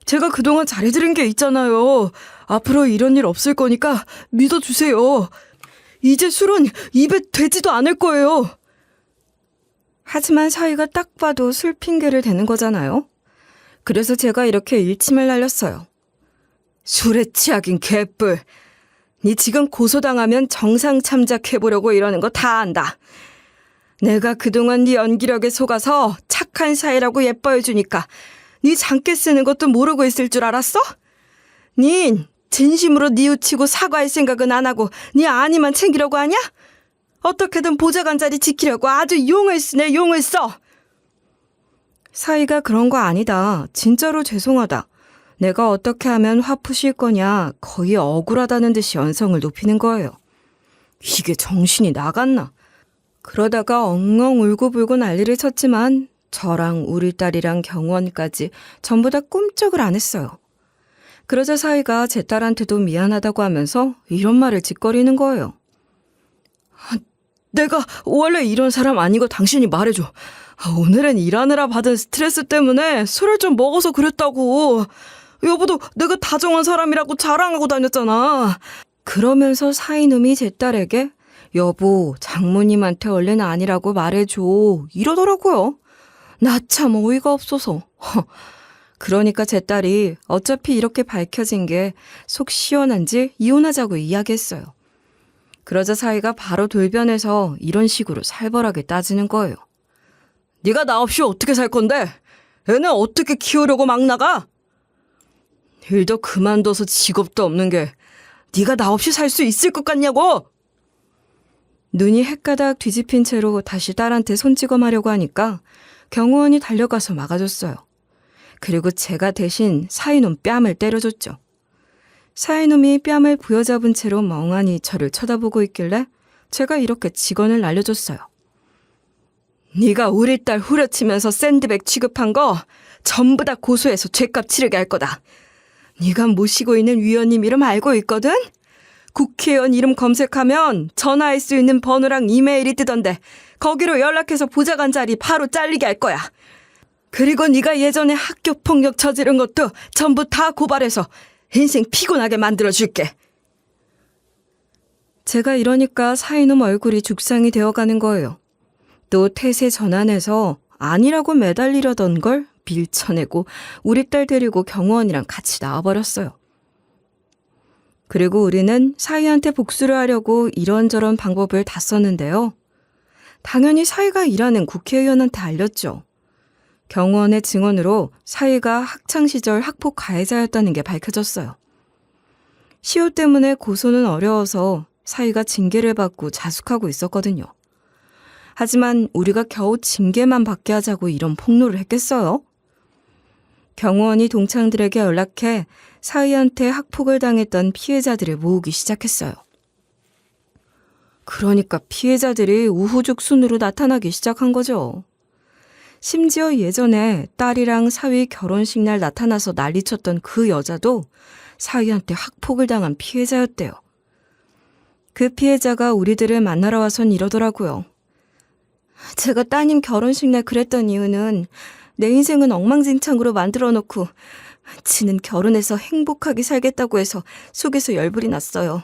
제가 그동안 잘해드린 게 있잖아요. 앞으로 이런 일 없을 거니까 믿어주세요. 이제 술은 입에 되지도 않을 거예요. 하지만 사위가 딱 봐도 술 핑계를 대는 거잖아요. 그래서 제가 이렇게 일침을 날렸어요. 술에 취하긴 개뿔. 니 지금 고소당하면 정상 참작해보려고 이러는 거 다 안다. 내가 그동안 네 연기력에 속아서 착한 사이라고 예뻐해주니까 네 장깨 쓰는 것도 모르고 있을 줄 알았어? 닌 진심으로 뉘우치고 사과할 생각은 안 하고 네 아니만 챙기려고 하냐? 어떻게든 보좌관 자리 지키려고 아주 용을 쓰네, 용을 써. 사위가 그런 거 아니다. 진짜로 죄송하다. 내가 어떻게 하면 화 푸실 거냐 거의 억울하다는 듯이 연성을 높이는 거예요. 이게 정신이 나갔나? 그러다가 엉엉 울고불고 난리를 쳤지만 저랑 우리 딸이랑 경원까지 전부 다 꼼짝을 안 했어요. 그러자 사위가 제 딸한테도 미안하다고 하면서 이런 말을 짓거리는 거예요. 내가 원래 이런 사람 아니고 당신이 말해줘. 오늘은 일하느라 받은 스트레스 때문에 술을 좀 먹어서 그랬다고. 여보도 내가 다정한 사람이라고 자랑하고 다녔잖아. 그러면서 사위놈이 제 딸에게 여보 장모님한테 얼른 아니라고 말해줘 이러더라고요. 나 참 어이가 없어서. 그러니까 제 딸이 어차피 이렇게 밝혀진 게 속 시원한지 이혼하자고 이야기했어요. 그러자 사위가 바로 돌변해서 이런 식으로 살벌하게 따지는 거예요. 네가 나 없이 어떻게 살 건데? 애는 어떻게 키우려고 막 나가? 일도 그만둬서 직업도 없는 게 네가 나 없이 살 수 있을 것 같냐고? 눈이 헷가닥 뒤집힌 채로 다시 딸한테 손찌검하려고 하니까 경호원이 달려가서 막아줬어요. 그리고 제가 대신 사위놈 뺨을 때려줬죠. 사위놈이 뺨을 부여잡은 채로 멍하니 저를 쳐다보고 있길래 제가 이렇게 직언을 날려줬어요. 네가 우리 딸 후려치면서 샌드백 취급한 거 전부 다 고소해서 죗값 치르게 할 거다. 네가 모시고 있는 위원님 이름 알고 있거든? 국회의원 이름 검색하면 전화할 수 있는 번호랑 이메일이 뜨던데 거기로 연락해서 보좌관 자리 바로 잘리게 할 거야. 그리고 네가 예전에 학교 폭력 저지른 것도 전부 다 고발해서 인생 피곤하게 만들어줄게. 제가 이러니까 사위놈 얼굴이 죽상이 되어가는 거예요. 또 태세 전환해서 아니라고 매달리려던 걸 밀쳐내고 우리 딸 데리고 경호원이랑 같이 나와버렸어요. 그리고 우리는 사위한테 복수를 하려고 이런저런 방법을 다 썼는데요. 당연히 사위가 일하는 국회의원한테 알렸죠. 경호원의 증언으로 사위가 학창시절 학폭 가해자였다는 게 밝혀졌어요. 시효 때문에 고소는 어려워서 사위가 징계를 받고 자숙하고 있었거든요. 하지만 우리가 겨우 징계만 받게 하자고 이런 폭로를 했겠어요? 경호원이 동창들에게 연락해 사위한테 학폭을 당했던 피해자들을 모으기 시작했어요. 그러니까 피해자들이 우후죽 순으로 나타나기 시작한 거죠. 심지어 예전에 딸이랑 사위 결혼식 날 나타나서 난리쳤던 그 여자도 사위한테 학폭을 당한 피해자였대요. 그 피해자가 우리들을 만나러 와선 이러더라고요. 제가 따님 결혼식 날 그랬던 이유는 내 인생은 엉망진창으로 만들어 놓고 지는 결혼해서 행복하게 살겠다고 해서 속에서 열불이 났어요.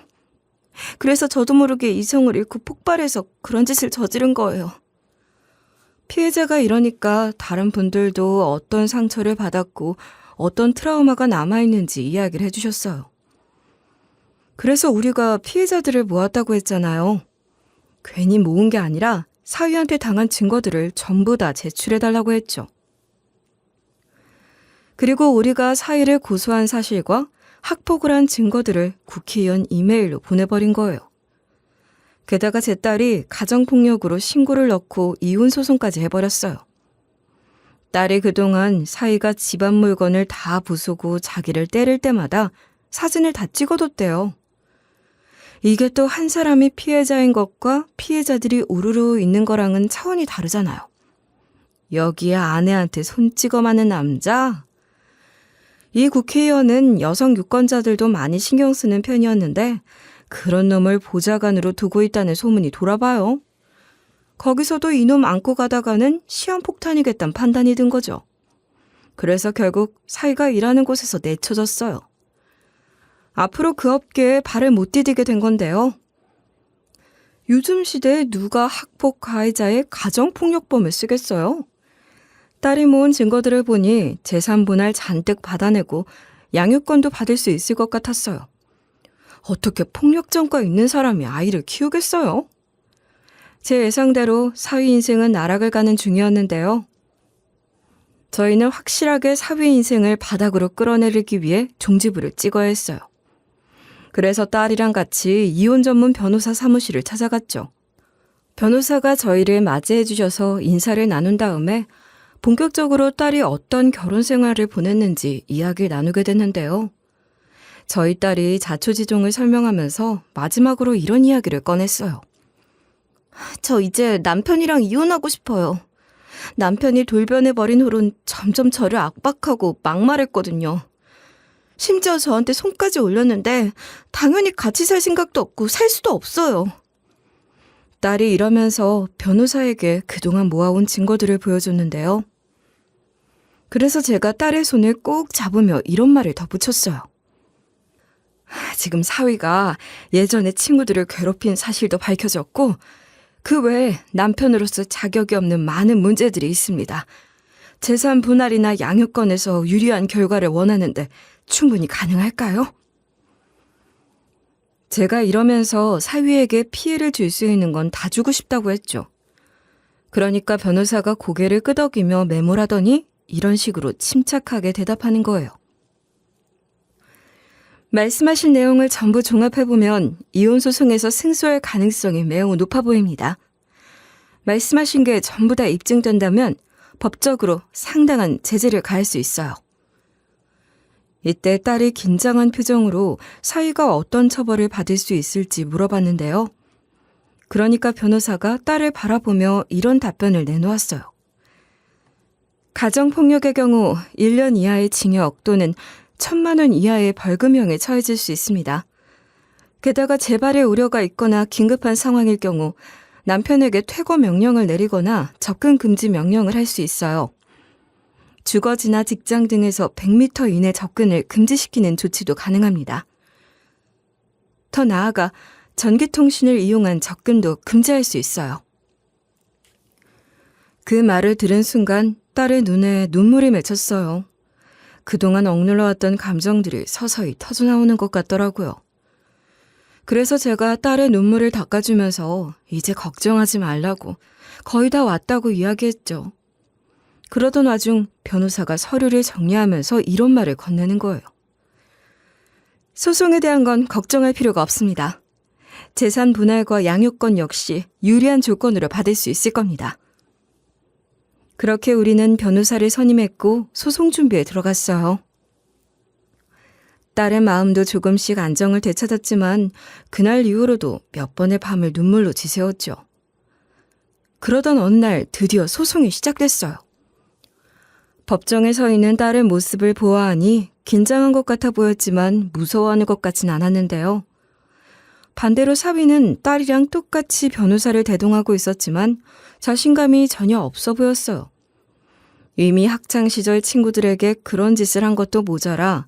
그래서 저도 모르게 이성을 잃고 폭발해서 그런 짓을 저지른 거예요. 피해자가 이러니까 다른 분들도 어떤 상처를 받았고 어떤 트라우마가 남아있는지 이야기를 해주셨어요. 그래서 우리가 피해자들을 모았다고 했잖아요. 괜히 모은 게 아니라 사위한테 당한 증거들을 전부 다 제출해달라고 했죠. 그리고 우리가 사위를 고소한 사실과 학폭을 한 증거들을 국회의원 이메일로 보내버린 거예요. 게다가 제 딸이 가정폭력으로 신고를 넣고 이혼소송까지 해버렸어요. 딸이 그동안 사위가 집안 물건을 다 부수고 자기를 때릴 때마다 사진을 다 찍어뒀대요. 이게 또 한 사람이 피해자인 것과 피해자들이 우르르 있는 거랑은 차원이 다르잖아요. 여기에 아내한테 손찌검하는 남자? 이 국회의원은 여성 유권자들도 많이 신경 쓰는 편이었는데 그런 놈을 보좌관으로 두고 있다는 소문이 돌아봐요. 거기서도 이놈 안고 가다가는 시한폭탄이겠다는 판단이 든 거죠. 그래서 결국 사위가 일하는 곳에서 내쳐졌어요. 앞으로 그 업계에 발을 못 디디게 된 건데요. 요즘 시대에 누가 학폭 가해자의 가정폭력범을 쓰겠어요? 딸이 모은 증거들을 보니 재산 분할 잔뜩 받아내고 양육권도 받을 수 있을 것 같았어요. 어떻게 폭력 전과 있는 사람이 아이를 키우겠어요? 제 예상대로 사위 인생은 나락을 가는 중이었는데요. 저희는 확실하게 사위 인생을 바닥으로 끌어내리기 위해 종지부를 찍어야 했어요. 그래서 딸이랑 같이 이혼 전문 변호사 사무실을 찾아갔죠. 변호사가 저희를 맞이해 주셔서 인사를 나눈 다음에 본격적으로 딸이 어떤 결혼 생활을 보냈는지 이야기를 나누게 됐는데요. 저희 딸이 자초지종을 설명하면서 마지막으로 이런 이야기를 꺼냈어요. 저 이제 남편이랑 이혼하고 싶어요. 남편이 돌변해버린 후론 점점 저를 압박하고 막말했거든요. 심지어 저한테 손까지 올렸는데 당연히 같이 살 생각도 없고 살 수도 없어요. 딸이 이러면서 변호사에게 그동안 모아온 증거들을 보여줬는데요. 그래서 제가 딸의 손을 꼭 잡으며 이런 말을 덧붙였어요. 지금 사위가 예전에 친구들을 괴롭힌 사실도 밝혀졌고 그 외에 남편으로서 자격이 없는 많은 문제들이 있습니다. 재산 분할이나 양육권에서 유리한 결과를 원하는데 충분히 가능할까요? 제가 이러면서 사위에게 피해를 줄 수 있는 건 다 주고 싶다고 했죠. 그러니까 변호사가 고개를 끄덕이며 메모라더니 이런 식으로 침착하게 대답하는 거예요. 말씀하신 내용을 전부 종합해보면 이혼 소송에서 승소할 가능성이 매우 높아 보입니다. 말씀하신 게 전부 다 입증된다면 법적으로 상당한 제재를 가할 수 있어요. 이때 딸이 긴장한 표정으로 사위가 어떤 처벌을 받을 수 있을지 물어봤는데요. 그러니까 변호사가 딸을 바라보며 이런 답변을 내놓았어요. 가정폭력의 경우 1년 이하의 징역 또는 1,000만 원 이하의 벌금형에 처해질 수 있습니다. 게다가 재발의 우려가 있거나 긴급한 상황일 경우 남편에게 퇴거 명령을 내리거나 접근 금지 명령을 할 수 있어요. 주거지나 직장 등에서 100m 이내 접근을 금지시키는 조치도 가능합니다. 더 나아가 전기통신을 이용한 접근도 금지할 수 있어요. 그 말을 들은 순간 딸의 눈에 눈물이 맺혔어요. 그동안 억눌러왔던 감정들이 서서히 터져나오는 것 같더라고요. 그래서 제가 딸의 눈물을 닦아주면서 이제 걱정하지 말라고 거의 다 왔다고 이야기했죠. 그러던 와중 변호사가 서류를 정리하면서 이런 말을 건네는 거예요. 소송에 대한 건 걱정할 필요가 없습니다. 재산 분할과 양육권 역시 유리한 조건으로 받을 수 있을 겁니다. 그렇게 우리는 변호사를 선임했고 소송 준비에 들어갔어요. 딸의 마음도 조금씩 안정을 되찾았지만 그날 이후로도 몇 번의 밤을 눈물로 지새웠죠. 그러던 어느 날 드디어 소송이 시작됐어요. 법정에 서 있는 딸의 모습을 보아하니 긴장한 것 같아 보였지만 무서워하는 것 같진 않았는데요. 반대로 사위는 딸이랑 똑같이 변호사를 대동하고 있었지만 자신감이 전혀 없어 보였어요. 이미 학창시절 친구들에게 그런 짓을 한 것도 모자라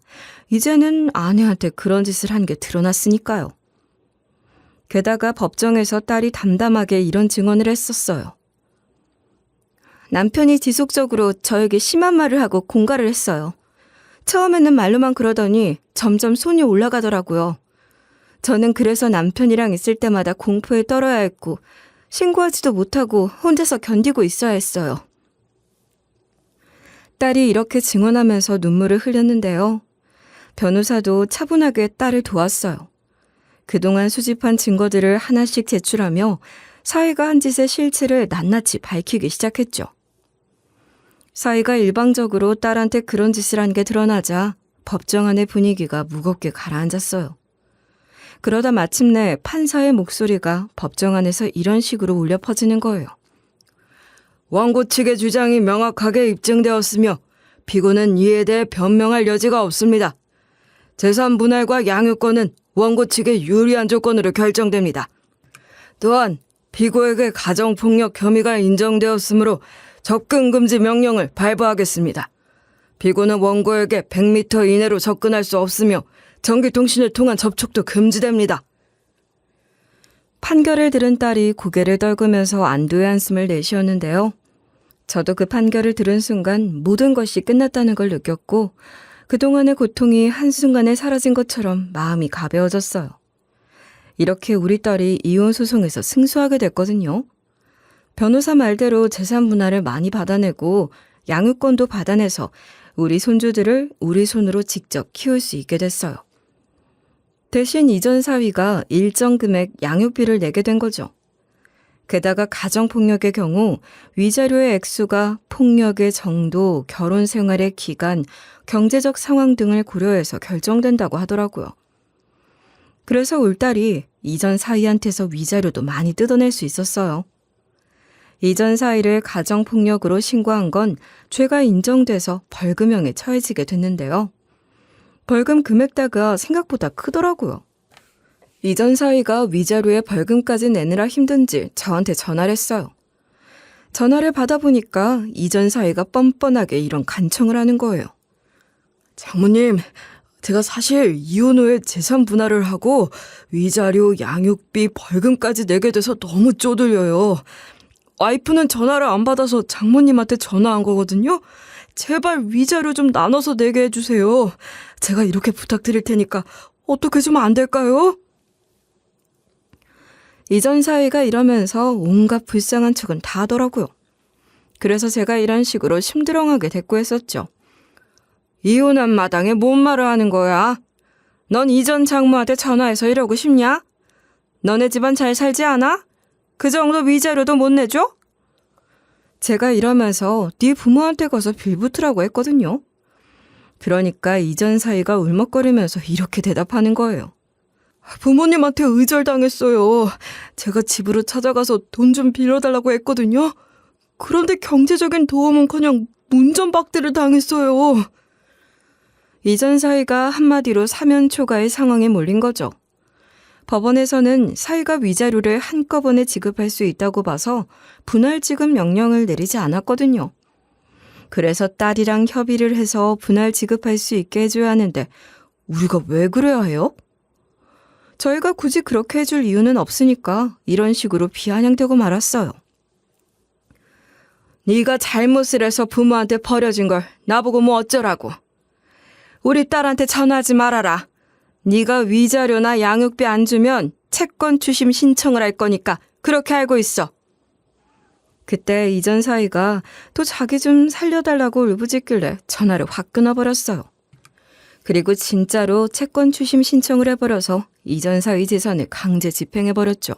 이제는 아내한테 그런 짓을 한 게 드러났으니까요. 게다가 법정에서 딸이 담담하게 이런 증언을 했었어요. 남편이 지속적으로 저에게 심한 말을 하고 공갈을 했어요. 처음에는 말로만 그러더니 점점 손이 올라가더라고요. 저는 그래서 남편이랑 있을 때마다 공포에 떨어야 했고 신고하지도 못하고 혼자서 견디고 있어야 했어요. 딸이 이렇게 증언하면서 눈물을 흘렸는데요. 변호사도 차분하게 딸을 도왔어요. 그동안 수집한 증거들을 하나씩 제출하며 사위가 한 짓의 실체를 낱낱이 밝히기 시작했죠. 사위가 일방적으로 딸한테 그런 짓을 한 게 드러나자 법정 안의 분위기가 무겁게 가라앉았어요. 그러다 마침내 판사의 목소리가 법정 안에서 이런 식으로 울려 퍼지는 거예요. 원고 측의 주장이 명확하게 입증되었으며 피고는 이에 대해 변명할 여지가 없습니다. 재산 분할과 양육권은 원고 측의 유리한 조건으로 결정됩니다. 또한 피고에게 가정폭력 혐의가 인정되었으므로 접근금지 명령을 발부하겠습니다. 피고는 원고에게 100m 이내로 접근할 수 없으며 전기통신을 통한 접촉도 금지됩니다. 판결을 들은 딸이 고개를 떨구면서 안도의 한숨을 내쉬었는데요. 저도 그 판결을 들은 순간 모든 것이 끝났다는 걸 느꼈고 그동안의 고통이 한순간에 사라진 것처럼 마음이 가벼워졌어요. 이렇게 우리 딸이 이혼 소송에서 승소하게 됐거든요. 변호사 말대로 재산 분할을 많이 받아내고 양육권도 받아내서 우리 손주들을 우리 손으로 직접 키울 수 있게 됐어요. 대신 이전 사위가 일정 금액 양육비를 내게 된 거죠. 게다가 가정폭력의 경우 위자료의 액수가 폭력의 정도, 결혼 생활의 기간, 경제적 상황 등을 고려해서 결정된다고 하더라고요. 그래서 울 딸이 이전 사위한테서 위자료도 많이 뜯어낼 수 있었어요. 이전 사위를 가정폭력으로 신고한 건 죄가 인정돼서 벌금형에 처해지게 됐는데요. 벌금 금액대가 생각보다 크더라고요. 이전 사위가 위자료에 벌금까지 내느라 힘든지 저한테 전화를 했어요. 전화를 받아보니까 이전 사위가 뻔뻔하게 이런 간청을 하는 거예요. 장모님, 제가 사실 이혼 후에 재산 분할을 하고 위자료, 양육비, 벌금까지 내게 돼서 너무 쪼들려요. 와이프는 전화를 안 받아서 장모님한테 전화한 거거든요. 제발 위자료 좀 나눠서 내게 해주세요. 제가 이렇게 부탁드릴 테니까 어떻게 좀 안 될까요? 이전 사위가 이러면서 온갖 불쌍한 척은 다 하더라고요. 그래서 제가 이런 식으로 심드렁하게 대꾸했었죠. 이혼한 마당에 뭔 말을 하는 거야? 넌 이전 장모한테 전화해서 이러고 싶냐? 너네 집안 잘 살지 않아? 그 정도 위자료도 못 내줘? 제가 이러면서 네 부모한테 가서 빌붙으라고 했거든요. 그러니까 이전 사위가 울먹거리면서 이렇게 대답하는 거예요. 부모님한테 의절당했어요. 제가 집으로 찾아가서 돈 좀 빌려달라고 했거든요. 그런데 경제적인 도움은커녕 문전박대를 당했어요. 이전 사위가 한마디로 사면 초가의 상황에 몰린 거죠. 법원에서는 사위가 위자료를 한꺼번에 지급할 수 있다고 봐서 분할 지급 명령을 내리지 않았거든요. 그래서 딸이랑 협의를 해서 분할 지급할 수 있게 해줘야 하는데 우리가 왜 그래야 해요? 저희가 굳이 그렇게 해줄 이유는 없으니까 이런 식으로 비아냥대고 말았어요. 네가 잘못을 해서 부모한테 버려진 걸 나보고 뭐 어쩌라고. 우리 딸한테 전화하지 말아라. 네가 위자료나 양육비 안 주면 채권 추심 신청을 할 거니까 그렇게 알고 있어. 그때 이전 사위가 또 자기 좀 살려달라고 울부짖길래 전화를 확 끊어버렸어요. 그리고 진짜로 채권 추심 신청을 해버려서 이전 사위 재산을 강제 집행해버렸죠.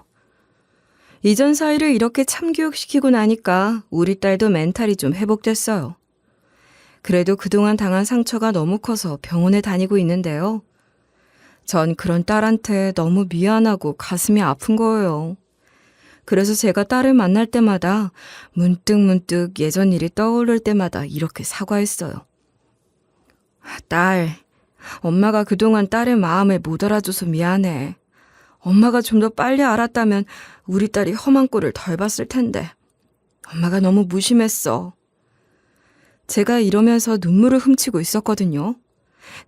이전 사위를 이렇게 참교육시키고 나니까 우리 딸도 멘탈이 좀 회복됐어요. 그래도 그동안 당한 상처가 너무 커서 병원에 다니고 있는데요. 전 그런 딸한테 너무 미안하고 가슴이 아픈 거예요. 그래서 제가 딸을 만날 때마다 문득문득 예전 일이 떠오를 때마다 이렇게 사과했어요. 딸, 엄마가 그동안 딸의 마음을 못 알아줘서 미안해. 엄마가 좀 더 빨리 알았다면 우리 딸이 험한 꼴을 덜 봤을 텐데. 엄마가 너무 무심했어. 제가 이러면서 눈물을 훔치고 있었거든요.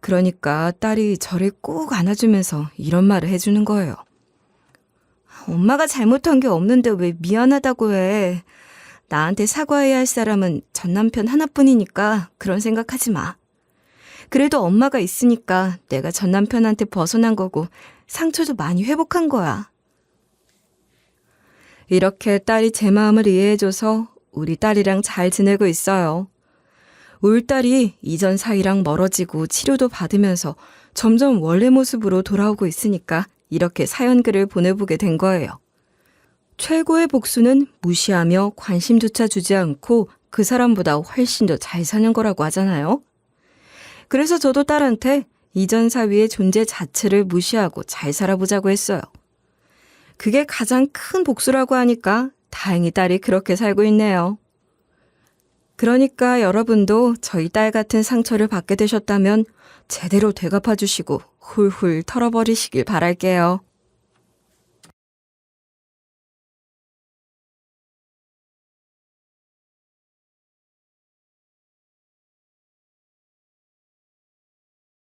그러니까 딸이 저를 꼭 안아주면서 이런 말을 해주는 거예요. 엄마가 잘못한 게 없는데 왜 미안하다고 해. 나한테 사과해야 할 사람은 전 남편 하나뿐이니까 그런 생각하지 마. 그래도 엄마가 있으니까 내가 전 남편한테 벗어난 거고 상처도 많이 회복한 거야. 이렇게 딸이 제 마음을 이해해줘서 우리 딸이랑 잘 지내고 있어요. 울 딸이 이전 사위랑 멀어지고 치료도 받으면서 점점 원래 모습으로 돌아오고 있으니까 이렇게 사연글을 보내보게 된 거예요. 최고의 복수는 무시하며 관심조차 주지 않고 그 사람보다 훨씬 더 잘 사는 거라고 하잖아요. 그래서 저도 딸한테 이전 사위의 존재 자체를 무시하고 잘 살아보자고 했어요. 그게 가장 큰 복수라고 하니까 다행히 딸이 그렇게 살고 있네요. 그러니까 여러분도 저희 딸 같은 상처를 받게 되셨다면 제대로 되갚아주시고 훌훌 털어버리시길 바랄게요.